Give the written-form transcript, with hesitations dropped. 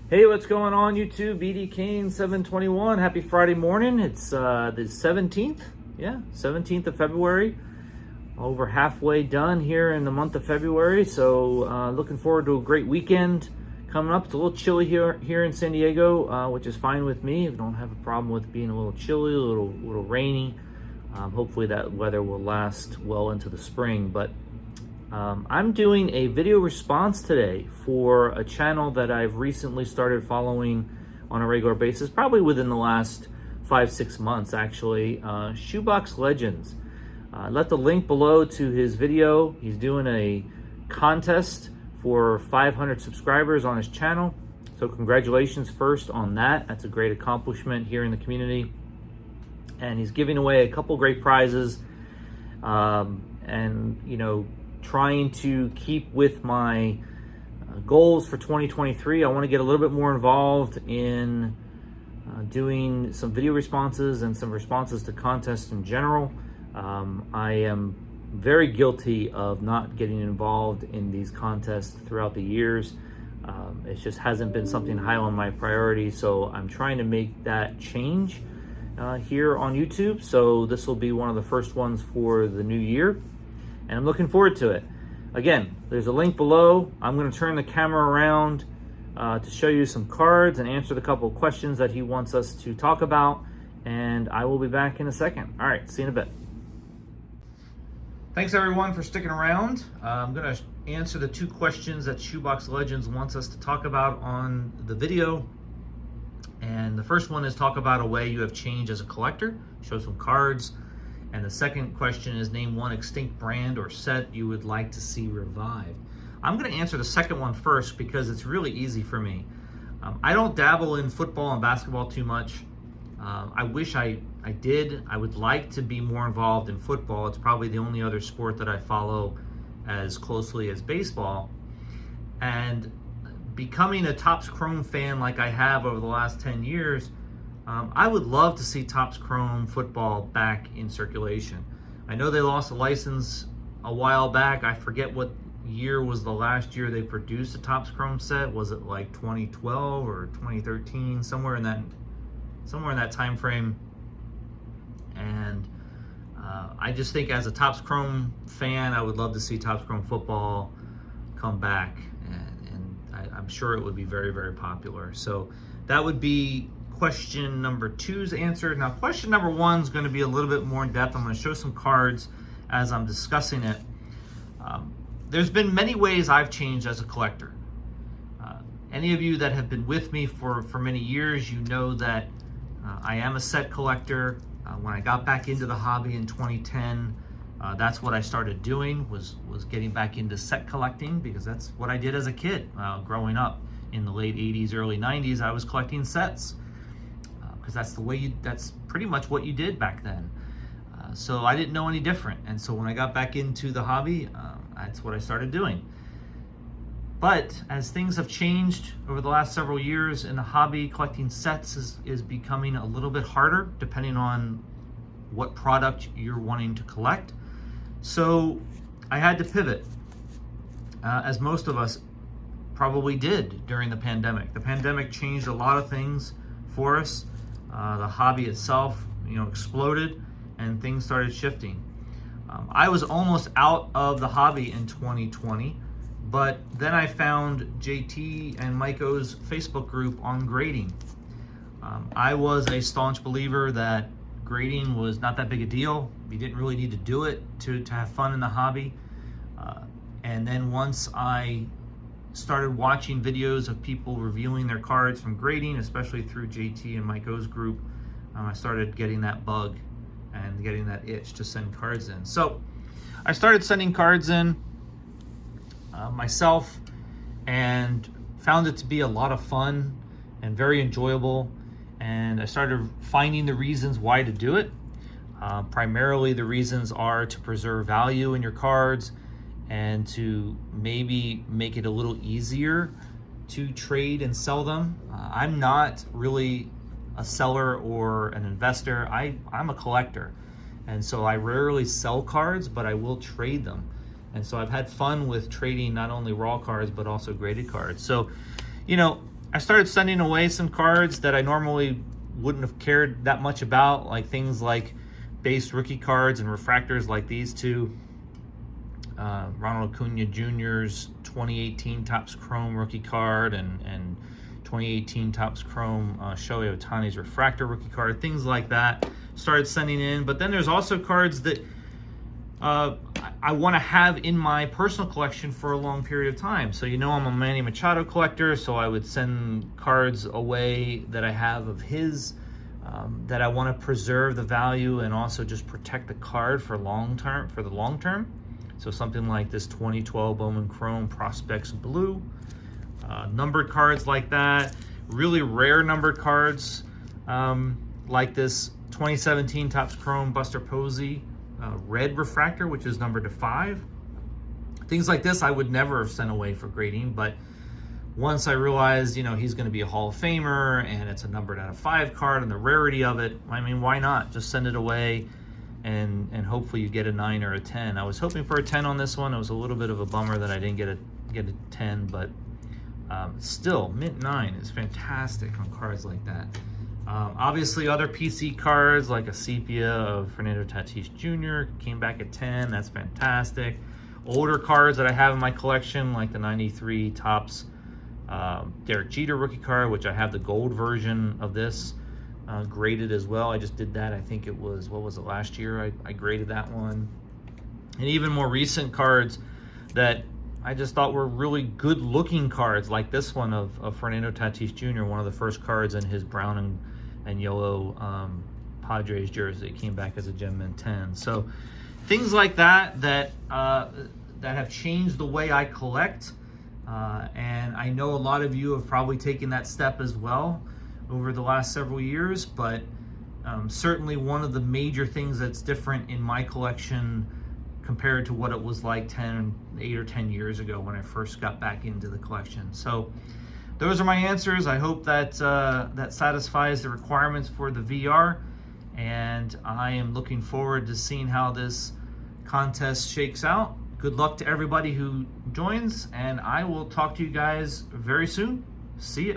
Hey, what's going on YouTube? BD Kane 721. Happy Friday morning. It's the 17th. Yeah, 17th of February. Over halfway done here in the month of February. So looking forward to a great weekend coming up. It's a little chilly here in San Diego, which is fine with me. I don't have a problem with being a little chilly, a little rainy. Hopefully that weather will last well into the spring. But I'm doing a video response today for a channel that I've recently started following on a regular basis, probably within the last 5-6 months actually. Shoeboxlegends. I left a link below to his video. He's doing a contest for 500 subscribers on his channel. So congratulations first on that. That's a great accomplishment here in the community. And he's giving away a couple great prizes. And you know, trying to keep with my goals for 2023. I want to get a little bit more involved in doing some video responses and some responses to contests in general. I am very guilty of not getting involved in these contests throughout the years. It just hasn't been something high on my priority, so I'm trying to make that change here on YouTube. So this will be one of the first ones for the new year, and I'm looking forward to it. Again, there's a link below. I'm going to turn the camera around to show you some cards and answer the couple of questions that he wants us to talk about, and I will be back in a second. All right, see you in a bit. Thanks everyone for sticking around. I'm going to answer the two questions that Shoeboxlegends wants us to talk about on the video. And the first one is talk about a way you have changed as a collector, show some cards. And the second question is name one extinct brand or set you would like to see revived. I'm going to answer the second one first because it's really easy for me. I don't dabble in football and basketball too much. I wish I did. I would like to be more involved in football. It's probably the only other sport that I follow as closely as baseball. And becoming a Topps Chrome fan like I have over the last 10 years, I would love to see Topps Chrome football back in circulation. I know they lost a license a while back. I forget what year was the last year they produced a Topps Chrome set. Was it like 2012 or 2013? Somewhere in that time frame. And I just think as a Topps Chrome fan, I would love to see Topps Chrome football come back, and I'm sure it would be very, very popular. So that would be question number two's answer. Now, question number one is going to be a little bit more in depth. I'm going to show some cards as I'm discussing it. There's been many ways I've changed as a collector. Any of you that have been with me for many years, you know that I am a set collector. When I got back into the hobby in 2010, that's what I started doing, was getting back into set collecting, because that's what I did as a kid growing up. In the late 80s, early 90s, I was collecting sets. Because that's pretty much what you did back then. So I didn't know any different. And so when I got back into the hobby, that's what I started doing. But as things have changed over the last several years in the hobby, collecting sets is becoming a little bit harder depending on what product you're wanting to collect. So I had to pivot, as most of us probably did during the pandemic. The pandemic changed a lot of things for us. The hobby itself, exploded, and things started shifting. I was almost out of the hobby in 2020, but then I found JT and Maiko's Facebook group on grading. I was a staunch believer that grading was not that big a deal. You didn't really need to do it to have fun in the hobby. And then once I started watching videos of people reviewing their cards from grading, especially through JT and Maiko's group, I started getting that bug and getting that itch to send cards in. So I started sending cards in myself, and found it to be a lot of fun and very enjoyable. And I started finding the reasons why to do it. Primarily the reasons are to preserve value in your cards, and to maybe make it a little easier to trade and sell them. I'm not really a seller or an investor. I'm a collector. And so I rarely sell cards, but I will trade them. And so I've had fun with trading not only raw cards, but also graded cards. So, you know, I started sending away some cards that I normally wouldn't have cared that much about, like things like base rookie cards and refractors like these two. Ronald Acuna Jr.'s 2018 Topps Chrome rookie card and 2018 Topps Chrome Shohei Ohtani's refractor rookie card, things like that. Started sending in, but then there's also cards that I want to have in my personal collection for a long period of time. So I'm a Manny Machado collector, so I would send cards away that I have of his that I want to preserve the value and also just protect the card for the long term. So something like this 2012 Bowman Chrome Prospects Blue, numbered cards like that, really rare numbered cards like this 2017 Topps Chrome Buster Posey red refractor, which is numbered to 5. Things like this I would never have sent away for grading, but once I realized, he's going to be a Hall of Famer and it's a numbered out of 5 card and the rarity of it, I mean, why not? Just send it away and hopefully you get a 9 or a 10. I was hoping for a 10 on this one. It was a little bit of a bummer that I didn't get a 10, but still, mint 9 is fantastic on cards like that. Obviously, other PC cards like a sepia of Fernando Tatis Jr. came back at 10. That's fantastic. Older cards that I have in my collection, like the 93 Topps Derek Jeter rookie card, which I have the gold version of this graded as well. I just did that. I think it was, what was it, last year? I graded that one. And even more recent cards that I just thought were really good looking cards, like this one of Fernando Tatis Jr., one of the first cards in his brown and yellow Padres jersey. It came back as a Gem Mint 10. So things like that have changed the way I collect. And I know a lot of you have probably taken that step as well over the last several years, but certainly one of the major things that's different in my collection compared to what it was like 8 or 10 years ago when I first got back into the collection. So those are my answers. I hope that that satisfies the requirements for the VR, and I am looking forward to seeing how this contest shakes out. Good luck to everybody who joins, and I will talk to you guys very soon. See ya.